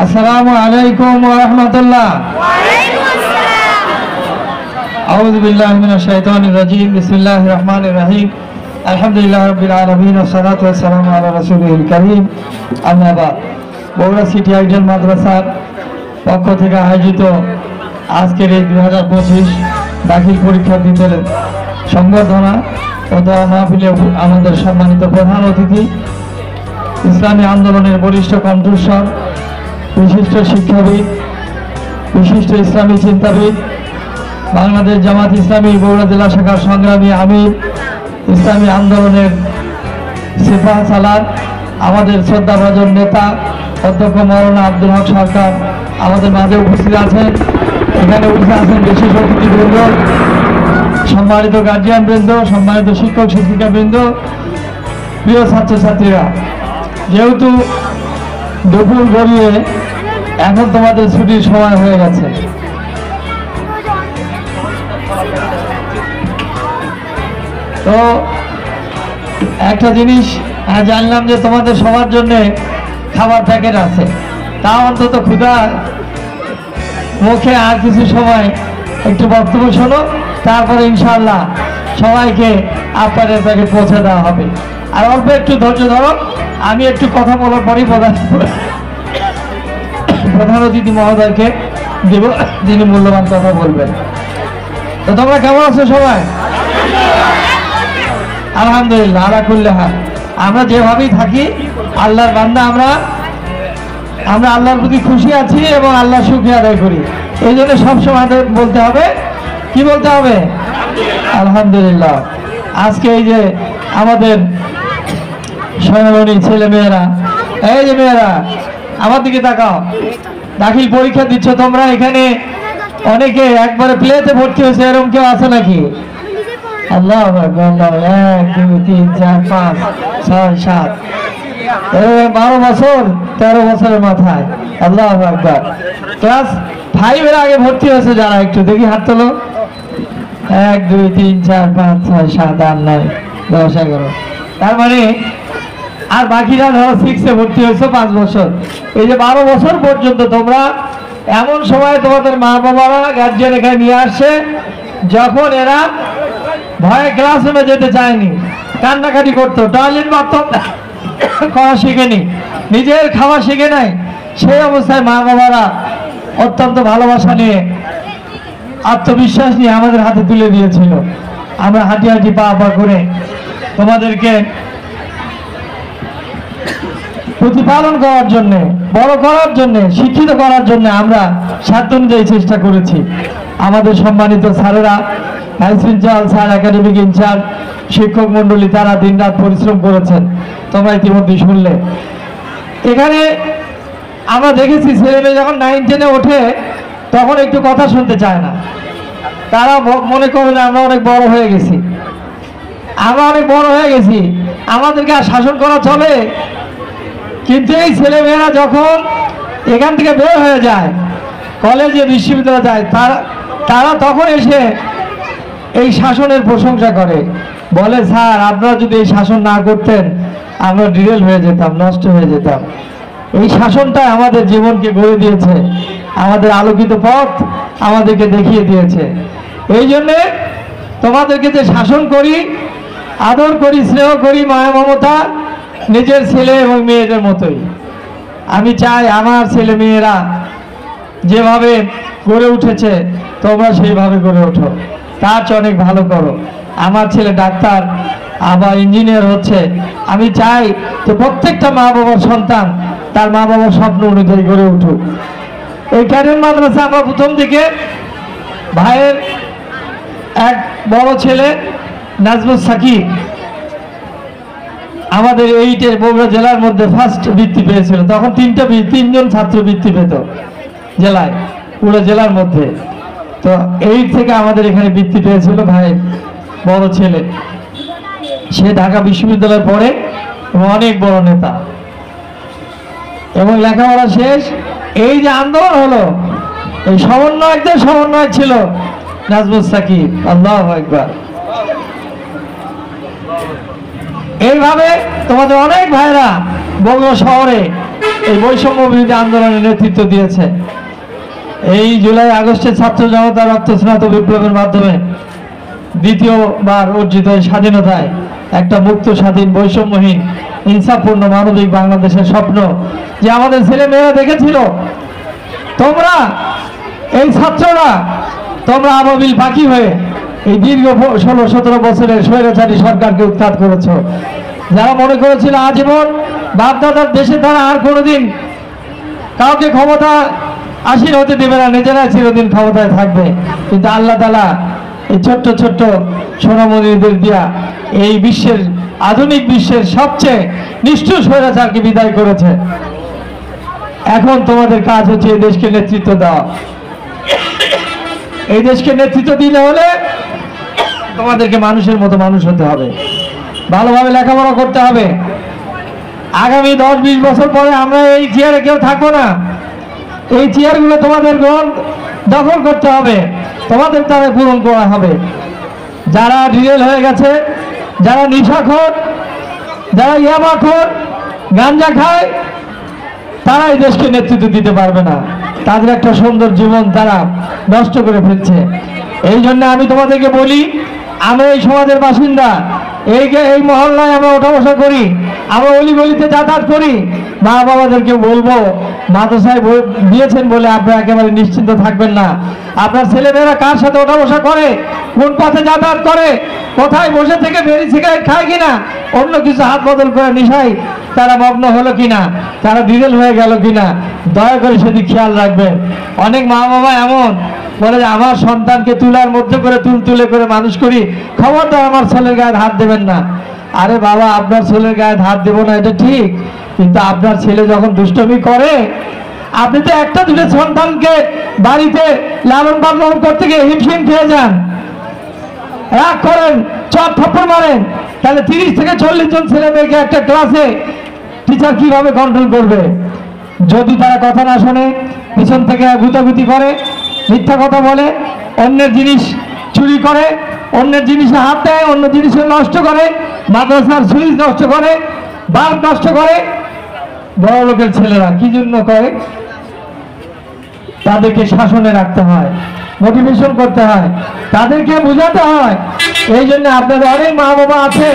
আসসালামু আলাইকুম ওয়া রাহমাতুল্লাহ। আউযু বিল্লাহি মিনাশ শাইতানির রাজীম। বিসমিল্লাহির রহমানির রহিম। আলহামদুলিল্লাহি রাব্বিল আলামিন ওয়া সলাতু ওয়া সালামু আলা রাসূলিল কারীম। আম্মা বাদ। বগুড়া সিটি আইডল মাদ্রাসার পক্ষ থেকে আয়োজিত আজকের এই 2025 দাখিল পরীক্ষার্থীদের সংবর্ধনা ও দোয়া মাহফিলে আমাদের সম্মানিত প্রধান অতিথি, ইসলামী আন্দোলনের বরিষ্ঠ কণ্ঠস্বর, বিশিষ্ট শিক্ষাবিদ, বিশিষ্ট ইসলামী চিন্তাবিদ, বাংলাদেশ জামাত ইসলামী বগুড়া জেলা শাখার সংগ্রামী আমির, ইসলামী আন্দোলনের সিপাহ সালার, আমাদের শ্রদ্ধাভাজন নেতা অধ্যক্ষ মৌলানা আব্দুল হক সরকার আমাদের মাঝে উপস্থিত আছেন। এখানে উপস্থিত আছেন বিশেষ অতিথিবৃন্দ, সম্মানিত গার্জিয়ান বৃন্দ, সম্মানিত শিক্ষক শিক্ষিকা বৃন্দ, প্রিয় ছাত্রছাত্রীরা। যেহেতু দুপুর গড়িয়ে এখন তোমাদের ছুটির সময় হয়ে গেছে, তো একটা জিনিস জানলাম যে তোমাদের সবার জন্য খাবার প্যাকেট আছে। তা অন্তত ক্ষুধা মুখে আর কিছু সময় একটু বক্তব্য শোনো, তারপরে ইনশাআল্লাহ সবাইকে আপনাদের প্যাকেট পৌঁছে দেওয়া হবে। আর অল্প একটু ধৈর্য ধরো, আমি একটু কথা বলার পরই প্রধান অতিথি মহোদয়কে দেব, যিনি মূল্যবান কথা বলবেন। তো তোমরা কেমন আছো সবাই? আলহামদুলিল্লাহ আলা কুল্লি হাল। আমরা যেভাবেই থাকি আল্লাহর বান্দা, আমরা আল্লাহর প্রতি খুশি আছি এবং আল্লাহর শুকরিয়া আদায় করি। এই জন্য সবসময় বলতে হবে, কি বলতে হবে? আলহামদুলিল্লাহ। আজকে এই যে আমাদের সোনামণি ছেলে মেয়েরা, এই যে মেয়েরা আমার দিকে তাকাও, দাখিল পরীক্ষা দিচ্ছ তোমরা। এখানে অনেকে একবারে প্লেতে ভর্তি হয়েছে, এরকম কেউ আছে নাকি? আল্লাহ আকবার। 1 2 3 4 5 6 7 12 বছর 13 বছরের মাথায়। আল্লাহ আকবার। ক্লাস 5 এর আগে ভর্তি হয়েছে যারা, একটু দেখি হাত তোলো। 1 2 3 4 5 6 7 8 9 10 11। তার মানে আর বাকিরা ধরো 6 এ ভর্তি হয়েছে 5 বছর। এই যে 12 বছর পর্যন্ত তোমরা, এমন সময় তোমাদের মা বাবারা গার্জিয়ান এখানে নিয়ে আসছে যখন এরা ভয়ে ক্লাসরুমে যেতে চায়নি, কান্নাকাটি করতো, টয়লেট বাথরুম করা শিখেনি, নিজের খাওয়া শিখে নাই। সেই অবস্থায় মা বাবারা অত্যন্ত ভালোবাসা নিয়ে, আত্মবিশ্বাস নিয়ে আমাদের হাতে তুলে দিয়েছিল। আমরা হাঁটি হাঁটি পা পা করে তোমাদেরকে প্রতিপালন করার জন্য, বড় করার জন্য, শিক্ষিত করার জন্য আমরা সাধ্য অনুযায়ী চেষ্টা করেছি। আমাদের সম্মানিত স্যারেরা, vice principal sir, academic incharge, শিক্ষক মন্ডলী, তারা দিনরাত পরিশ্রম করেছেন, তোমরা ইতিমধ্যে শুনলে। এখানে আমরা দেখেছি ছেলেমেয়ে যখন 9 10-এ ওঠে তখন একটু কথা শুনতে চায় না। তারা মনে করে যে আমরা অনেক বড় হয়ে গেছি, আমাদেরকে আর শাসন করা চলে। কিন্তু এই ছেলেমেয়েরা যখন এখান থেকে বের হয়ে যায়, কলেজে বিশ্ববিদ্যালয়ে যায়, তারা তখন এসে এই শাসনের প্রশংসা করে, বলে স্যার আপনারা যদি এই শাসন না করতেন আমরা ডিরেল হয়ে যেতাম, নষ্ট হয়ে যেতাম। এই শাসনটা আমাদের জীবনকে গড়ে দিয়েছে, আমাদের আলোকিত পথ আমাদেরকে দেখিয়ে দিয়েছে। এই জন্যে তোমাদেরকে যে শাসন করি, আদর করি, স্নেহ করি, মায়া মমতা নিজের ছেলে এবং মেয়েদের মতোই। আমি চাই আমার ছেলে মেয়েরা যেভাবে গড়ে উঠেছে তোমরা সেইভাবে গড়ে ওঠো, তার চেয়ে অনেক ভালো করো। আমার ছেলে ডাক্তার, আবার ইঞ্জিনিয়ার হচ্ছে। আমি চাই যে প্রত্যেকটা মা বাবার সন্তান তার মা বাবার স্বপ্ন অনুযায়ী গড়ে উঠুক। এই ক্যাডেট মাদ্রাসা আমরা প্রথম দিকে ভাইয়ের এক বড় ছেলে নাজমুল সাকিব আমাদের 8-এ বগুড়া জেলার মধ্যে ফার্স্ট বৃত্তি পেয়েছিল। তখন 3জন ছাত্র বৃত্তি পেত জেলায়, পুরো জেলার মধ্যে। তো 8 থেকে আমাদের এখানে বৃত্তি পেয়েছিল ভাই বড় ছেলে। সে ঢাকা বিশ্ববিদ্যালয়ে পড়ে এবং অনেক বড় নেতা, এবং লেখাপড়া শেষ। এই যে আন্দোলন হলো, এই সমন্বয়কদের সমন্বয় ছিল নাজমুল সাকিব। আল্লাহু আকবার। এইভাবে তোমাদের অনেক ভাইরা বগুড়া শহরে এই বৈষম্য বিরোধী আন্দোলনের নেতৃত্ব দিয়েছে। এই জুলাই আগস্টে ছাত্র জনতা রক্তস্নাত বিপ্লবের মাধ্যমে দ্বিতীয়বার অর্জিত স্বাধীনতায় একটা মুক্ত, স্বাধীন, বৈষম্যহীন, ইনসাফপূর্ণ, মানবিক বাংলাদেশের স্বপ্ন যে আমাদের ছেলে মেয়েরা দেখেছিল, তোমরা এই ছাত্ররা তোমরা আবাবিল পাখি হয়ে এই দীর্ঘ 16-17 বছরের স্বৈরাচারী সরকারকে উৎখাত করেছ। যারা মনে করেছিল আজীবন বাপদাদার দেশে তারা আর কোনোদিন কাউকে ক্ষমতা আসীন হতে দেবে না, নিজেরাই চিরদিন ক্ষমতায় থাকবে, কিন্তু আল্লাহ তাআলা এই ছোট্ট ছোট্ট সোনামণিদের দিয়া এই বিশ্বের, আধুনিক বিশ্বের সবচেয়ে নিষ্ঠুর স্বৈরাচারকে বিদায় করেছে। এখন তোমাদের কাজ হচ্ছে এই দেশকে নেতৃত্ব দেওয়া। এই দেশকে নেতৃত্ব দিতে হলে তোমাদেরকে মানুষের মতো মানুষ হতে হবে, ভালোভাবে লেখাপড়া করতে হবে। আগামী 10-20 বছর পরে আমরা এই চেয়ারে কেউ থাকবো না। এই চেয়ারগুলো তোমাদের গ্রহণ দখল করতে হবে, তোমাদের দ্বারা পূরণ করা হবে। যারা ডিজেল হয়ে গেছে, যারা নিশাখোর, যারা ইয়াবাখোর, গাঞ্জা খায়, তারা এই দেশকে নেতৃত্ব দিতে পারবে না। তাদের একটা সুন্দর জীবন তারা নষ্ট করে ফেলছে। এই জন্য আমি তোমাদেরকে বলি, আমরা এই সমাজের বাসিন্দা, এই মহল্লায় আমরা ওঠা বসা করি, আমরা অলি গলিতে যাতায়াত করি। মা বাবাদেরকে বলবো, মাদ্রাসায় দিয়েছেন বলে আপনারা একেবারে নিশ্চিন্ত থাকবেন না। আপনার ছেলেমেয়েরা কার সাথে ওঠা বসা করে, কোন পথে যাতায়াত করে, কোথায় বসে থেকে বেরি সিগারেট খায় কিনা, অন্য কিছু হাত বদল করে নিশায় তারা মগ্ন হলো কিনা, তারা ডিজেল হয়ে গেল কিনা, দয়া করে সেদিক খেয়াল রাখবেন। অনেক মা বাবা এমন বলে যে আমার সন্তানকে তুলার মধ্যে করে তুলে করে মানুষ করি, খবরদার আমার ছেলের গায়ে হাত দেবেন না। আরে বাবা, আপনার ছেলের গায়ে হাত দেবো না এটা ঠিক, কিন্তু আপনার ছেলে যখন দুষ্টমি করে, আপনি তো একটা দুটো সন্তানকে বাড়িতে লালন পালন করতে গিয়ে হিমশিম খেয়ে যান, রাগ করেন, চট থাপ্পড় মারেন, তাহলে 30 থেকে 40 জন ছেলে মেয়েকে একটা ক্লাসে টিচার কিভাবে কন্ট্রোল করবে? যদি তারা কথা না শোনে, পিছন থেকে গুতাগুতি করে, মিথ্যা কথা বলে, অন্যের জিনিস চুরি করে, অন্যের জিনিসে হাত দেয়, অন্য জিনিসে নষ্ট করে, মাদ্রাসার সুইচ নষ্ট করে, বাল্ব নষ্ট করে, বড় লোকের ছেলেরা কি জন্য করে? তাদেরকে শাসনে রাখতে হয়, মোটিভেশন করতে হয়, তাদেরকে বোঝাতে হয়। এই জন্য আপনাদের অনেক মা বাবা আছে,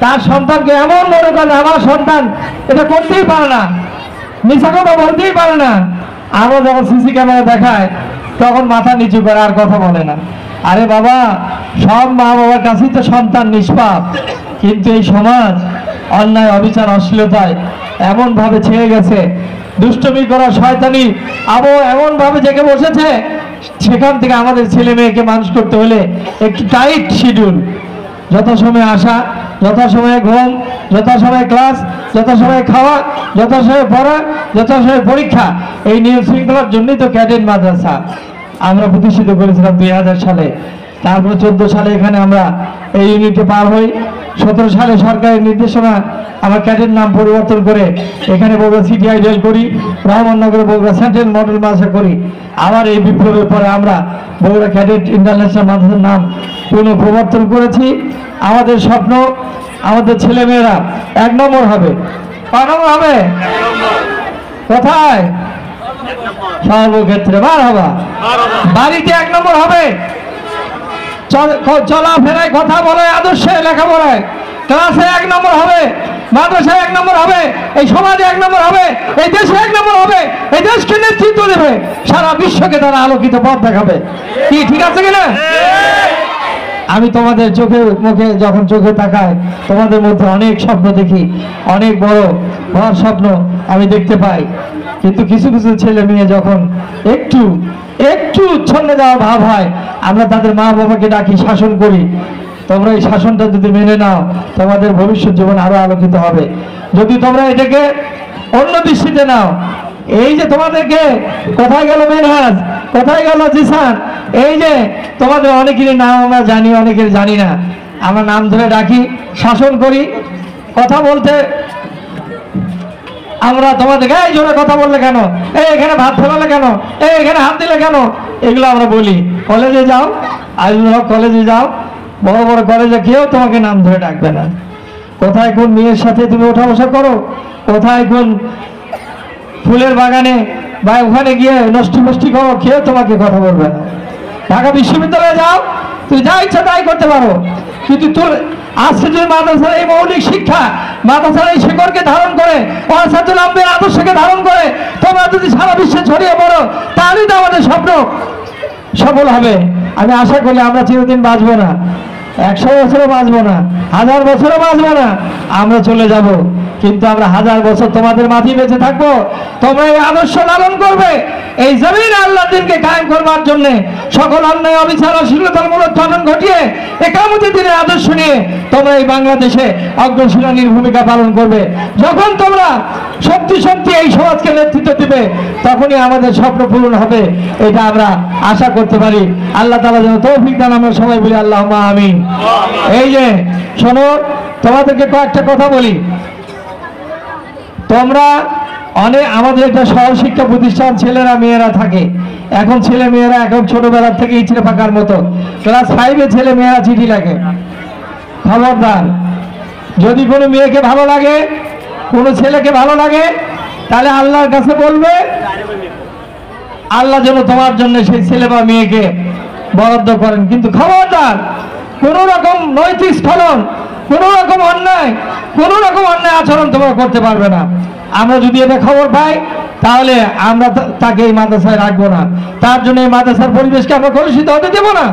তার সন্তানকে এমন মনে করেন আমার সন্তান এটা করতেই পারে না, মিথ্যা কথা বলতেই পারে না। আমরা যখন সিসি ক্যামেরা দেখায় তখন মাথা নিচু করে আর কথা বলে না। আরে বাবা, সব মা বাবার কাছেই তো সন্তান নিষ্পাপ, কিন্তু এই সমাজ অন্যায়, অবিচার, অশ্লীলতায় এমনভাবে ছেয়ে গেছে, দুষ্টমি করা শয়তানি আবহ এমনভাবে জেগে বসেছে। সেখান থেকে আমাদের ছেলে মেয়েকে মানুষ করতে হলে একটু টাইট শিডিউল, যথাসময়ে আসা, যথাসময়ে ঘুম, যথাসময়ে ক্লাস, যথাসময়ে খাওয়া, যথাসময়ে পড়া, যথাসময়ে পরীক্ষা। এই নিয়ম শৃঙ্খলার জন্যই তো ক্যাডেট মাদ্রাসা আমরা প্রতিষ্ঠিত করেছিলাম 2000 সালে। তারপরে 14 সালে এখানে আমরা এই ইউনিটে পার হই। 17 সালে সরকারের নির্দেশনা আমরা ক্যাডেট নাম পরিবর্তন করে এখানে বগুড়া সিটি আইডিয়াল করি, রহমাননগরে বগুড়া সেন্ট্রাল মডেল মাদ্রাসা করি। আবার এই বিপ্লবের পরে আমরা বগুড়া ক্যাডেট ইন্টারন্যাশনাল মাদ্রাসার নাম পুনঃ প্রবর্তন করেছি। আমাদের স্বপ্ন, আমাদের ছেলেমেয়েরা 1 নম্বর হবে। কয় নম্বর হবে? কোথায়? সর্বক্ষেত্রে বার হবা। বাড়িতে 1 নম্বর হবে, চলাফেরায়, কথা বলায়, আদর্শে, লেখাপড়ায়, ক্লাসে 1 নম্বর হবে, মাদ্রাসায় 1 নম্বর হবে, এই সমাজে 1 নম্বর হবে, এই দেশে 1 নম্বর হবে, এই দেশকে নেতৃত্ব দেবে, সারা বিশ্বকে তারা আলোকিত পথ দেখাবে। কি ঠিক আছে কিনা? আমি তোমাদের চোখে মুখে যখন চোখে তাকাই, তোমাদের মধ্যে অনেক স্বপ্ন দেখি, অনেক বড় বড় স্বপ্ন আমি দেখতে পাই, কিন্তু কিছু কিছু ছেলে মেয়ে যখন একটু উচ্ছন্নে যাওয়া ভাব হয়, আমরা তাদের মা বাবাকে ডাকি, শাসন করি। তোমরা এই শাসনটা যদি মেনে নাও, তোমাদের ভবিষ্যৎ জীবন আরো আলোকিত হবে। যদি তোমরা এটাকে অন্য দৃষ্টিতে নাও, এই যে তোমাদেরকে কোথায় গেল মেনহাজ, কোথায় গেল জিসান, এই যে তোমাদের অনেকেরই নাম আমরা জানি, অনেকের জানি না, আমরা নাম ধরে ডাকি, শাসন করি। কথা বলতে আমরা তোমাদেরকে এই জোরে কথা বললে কেন, এই এখানে ভাত ফেলালে কেন, এই এখানে হাত দিলে কেন, এগুলো আমরা বলি। কলেজে যাও, আইজুল হক কলেজে যাও, বড় বড় কলেজে কেউ তোমাকে নাম ধরে ডাকবে না। কোথায় কোন মেয়ের সাথে তুমি ওঠা বসা করো, কোথায় কোন ফুলের বাগানে বা ওখানে গিয়ে নষ্টি ফষ্টি করো, কেউ তোমাকে কথা বলবে না। ঢাকা বিশ্ববিদ্যালয়ে যাও, তুই যা ইচ্ছা তাই করতে পারো, কিন্তু তোর আজকে যদি মাদ্রাসার এই মৌলিক শিক্ষা, মাদ্রাসার এই শিকড়কে ধারণ করে, ওয়াসাতুল আম্বিয়ার আদর্শকে ধারণ করে তোমরা যদি সারা বিশ্বে ছড়িয়ে পড়ো, তাহলেই তো আমাদের স্বপ্ন সফল হবে। আমি আশা করি আমরা চিরদিন বাঁচবো না, 100 বছরও বাঁচবো না, 1000 বছরও বাঁচবো না, আমরা চলে যাব, কিন্তু আমরা 1000 বছর তোমাদের মাঝে বেঁচে থাকবো। তোমরা এই আদর্শ লালন করবে, এই জমিনে আল্লাহর দ্বীনকে কায়েম করবার জন্য সকল অন্যায় অবিচার অশ্লীলতার মূলোৎপাটন ঘটিয়ে ইকামতের দ্বীনের আদর্শ নিয়ে তোমরা এই বাংলাদেশে অগ্রসেনানীর ভূমিকা পালন করবে। যখন তোমরা সত্যি সত্যি এই সমাজকে নেতৃত্ব দিবে, তখনই আমাদের স্বপ্ন পূরণ হবে, এটা আমরা আশা করতে পারি। আল্লাহ তাআলা যেন তৌফিক দান, আমরা সবাই বলি আল্লাহুম্মা আমিন। এই যে শোনো, তোমাদেরকে কয়েকটা কথা বলি। তোমরা আমাদের একটা সহশিক্ষা প্রতিষ্ঠান, ছেলেরা মেয়েরা থাকে। এখন ছেলে মেয়েরা এখন ছোটবেলার থেকে ইচ্ছে পাকার মতো, ক্লাস 5-এ ছেলে মেয়েরা চিঠি লাগে। খবরদার, যদি কোনো মেয়েকে ভালো লাগে, কোনো ছেলেকে ভালো লাগে, তাহলে আল্লাহর কাছে বলবে আল্লাহ যেন তোমার জন্য সেই ছেলে বা মেয়েকে বরাদ্দ করেন। কিন্তু খবরদার, কোন রকম নৈতিক স্খলন, কোন রকম অন্যায় আচরণ তোমরা করতে পারবে না। আমরা যদি এটা খবর পাই, তাহলে আমরা তাকে এই মাদ্রাসায় রাখবো না, তার জন্য এই মাদ্রাসার পরিবেশকে আমরা কলুষিত হতে দেবো না।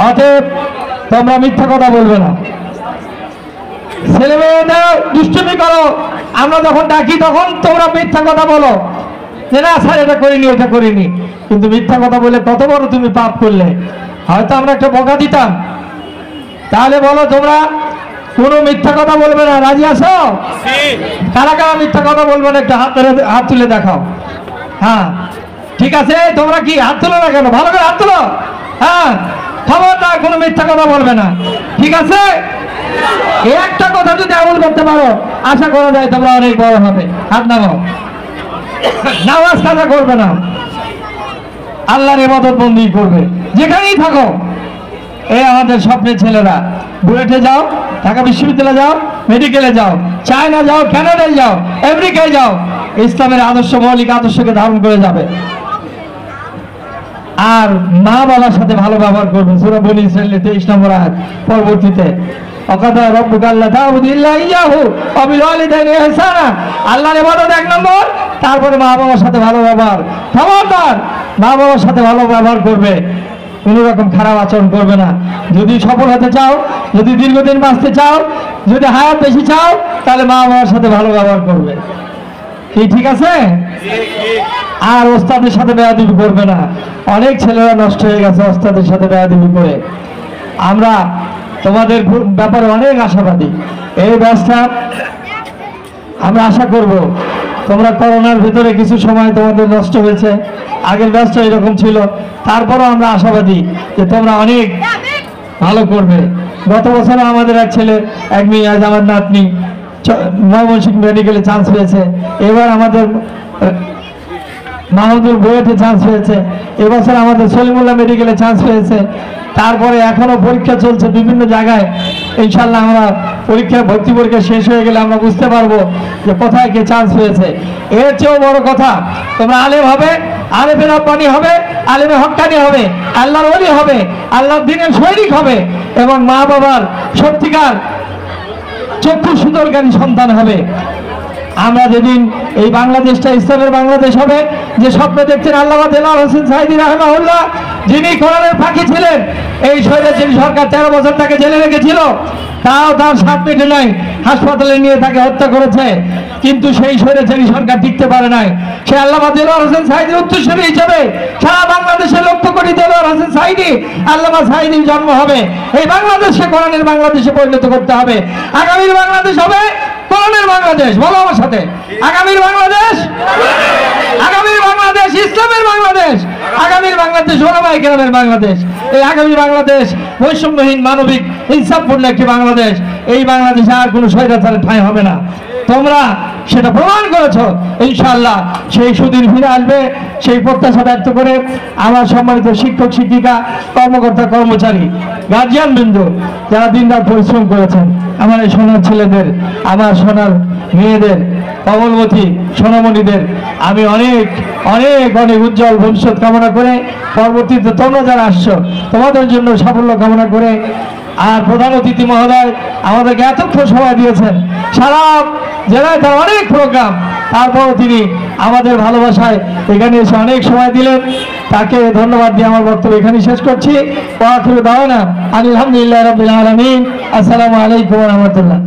অতএব তোমরা মিথ্যা কথা বলবে না, ছেলে মেয়েদের দুষ্টুমি করো, আমরা যখন ডাকি তখন তোমরা মিথ্যা কথা বলো যে না স্যার এটা করিনি, এটা করিনি, কিন্তু মিথ্যা কথা বলে কত বড় তুমি পাপ করলে। হয়তো আমরা একটা বকা দিতাম, তাহলে বলো তোমরা কোনো মিথ্যা কথা বলবে না। রাজি আছো? কারা কারা মিথ্যা কথা বলবে না একটা হাত তুলে দেখাও। হ্যাঁ ঠিক আছে, তোমরা কি হাত তুলো না কেন? ভালো করে হাত তুলো। হ্যাঁ, খবরদার কোনো মিথ্যা কথা বলবে না, ঠিক আছে? এই একটা কথা যদি আমল করতে পারো, আশা করা যায় তোমরা অনেক বড় হবে। হাত নামাও। নামাজ কাজা করবে না, আল্লাহর ইবাদত বন্দেগী করবে যেখানেই থাকো। এই আমাদের স্বপ্নের ছেলেরা, বুয়েটে যাও, ঢাকা বিশ্ববিদ্যালয়ে যাও, মেডিকেলে যাও, চায়না যাও, কানাডায় যাও, আমেরিকায় যাও, ইসলামের আদর্শ, মৌলিক আদর্শকে ধারণ করে যাবে। আর মা বাবার সাথে ভালো ব্যবহার করবে। সূরা বনী ইসরাঈলের 23 নম্বর আয়াত পরবর্তীতে, ওয়াকাদা রাব্বুকা আল্লা তা'বুদু ইল্লা ইয়্যাহু ওয়া বিল ওয়ালিদাইনি ইহসানা। আল্লাহর ইবাদত 1 নম্বর, তারপরে মা বাবার সাথে ভালো ব্যবহার। খবরদার, মা বাবার সাথে ভালো ব্যবহার করবে, কোন রকম খারাপ আচরণ করবে না। যদি সফল হতে চাও, যদি দীর্ঘদিন বাঁচতে চাও, যদি হায়াত বেশি চাও, তাহলে মা বাবার সাথে ভালো ব্যবহার করবে। কি ঠিক আছে? আর ওস্তাদের সাথে বেয়াদবি করবে না। অনেক ছেলেরা নষ্ট হয়ে গেছে ওস্তাদের সাথে বেয়াদবি করে। আমরা তোমাদের ব্যাপারে অনেক আশাবাদী। এই ব্যবস্থা আমরা আশা করব, তোমরা করোনার ভিতরে কিছু সময় তোমাদের নষ্ট হয়েছে, আগের ব্যবস্থা এরকম ছিল, তারপরও আমরা আশাবাদী যে তোমরা অনেক ভালো করবে। গত বছর আমাদের এক ছেলে, এক মেয়ে, আজ আমার নাতনি ময়মনসিংহ মেডিকেলে চান্স পেয়েছে। এবার আমাদের মাহমুদুল বুয়েটে চান্স পেয়েছে। এবছর আমাদের সলিমুল্লাহ মেডিকেলে চান্স পেয়েছে। তারপরে এখনো পরীক্ষা চলছে বিভিন্ন জায়গায়। ইনশাল্লাহ আমরা ভর্তি পরীক্ষা শেষ হয়ে গেলে আমরা বুঝতে পারবো যে কোথায় কে চান্স পেয়েছে। এর চেয়েও বড় কথা, তোমরা আলেম হবে, আলেমের রব্বানি হবে, আলেমের হক্কানি হবে, আল্লাহর ওলি হবে, আল্লাহর দ্বীনের সৈনিক হবে, এবং মা বাবার সত্যিকার চক্ষু সুন্দরকারী সন্তান হবে। আমরা যেদিন এই বাংলাদেশটা ইসলামের বাংলাদেশ হবে, যে স্বপ্ন দেখছেন আল্লামা দেলোয়ার হোসেন সাঈদী রাহিমাহুল্লাহ, যিনি কোরআনের ফাঁকি ছিলেন, এই স্বৈরাচারী সরকার 13 বছর তাকে জেলে রেখেছিল, তাও তার সাথ পেটে নাই, হাসপাতালে নিয়ে তাকে হত্যা করেছে, কিন্তু সেই স্বৈরাচারী সরকার টিকতে পারে নাই। সে আল্লামা দেলোয়ার হোসেন সাঈদীর উত্তরসূরি হিসেবে সারা বাংলাদেশে লক্ষ কোটি দেলোয়ার হোসেন সাঈদী, আল্লামা সাঈদীর জন্ম হবে। এই বাংলাদেশকে কোরআনের বাংলাদেশে পরিণত করতে হবে। আগামীর বাংলাদেশ হবে কোরআনের বাংলাদেশ। বলো আমার সাথে, আগামীর বাংলাদেশ, আগামীর বাংলাদেশ ইসলামের বাংলাদেশ, আগামীর বাংলাদেশ ওলামায়ে কেরামের বাংলাদেশ। এই আগামী বাংলাদেশ বৈষম্যহীন, মানবিক, ইনসাফপূর্ণ একটি বাংলাদেশ। এই বাংলাদেশে আর কোনো স্বৈরাচারের ঠাঁই হবে না। তোমরা সেটা প্রমাণ করেছো। ইনশাআল্লাহ সেই সুদিন ফিরে আসবে, সেই প্রত্যাশা ব্যক্ত করে আমার সম্মানিত শিক্ষক শিক্ষিকা, কর্মকর্তা কর্মচারী, গার্জিয়ান বিন্দু যারা দিনরাত পরিশ্রম করেছেন, আমার এই সোনার ছেলেদের, আমার সোনার মেয়েদের, কমলবতী সোনামণিদের আমি অনেক অনেক অনেক উজ্জ্বল ভবিষ্যৎ কামনা করে, পরবর্তীতে তোমরা যারা আসছো তোমাদের জন্য সাফল্য কামনা করে, আর প্রধান অতিথি মহোদয় আমাদেরকে এতক্ষণ সময় দিয়েছেন, সারা জেলায় তার অনেক প্রোগ্রাম, তারপরও তিনি আমাদের ভালোবাসায় এখানে এসে অনেক সময় দিলেন, তাকে ধন্যবাদ দিয়ে আমার বক্তব্য এখানে শেষ করছি। আলহামদুলিল্লাহ রাব্বিল আলামিন। আসসালামু আলাইকুম ওয়া রাহমাতুল্লাহ।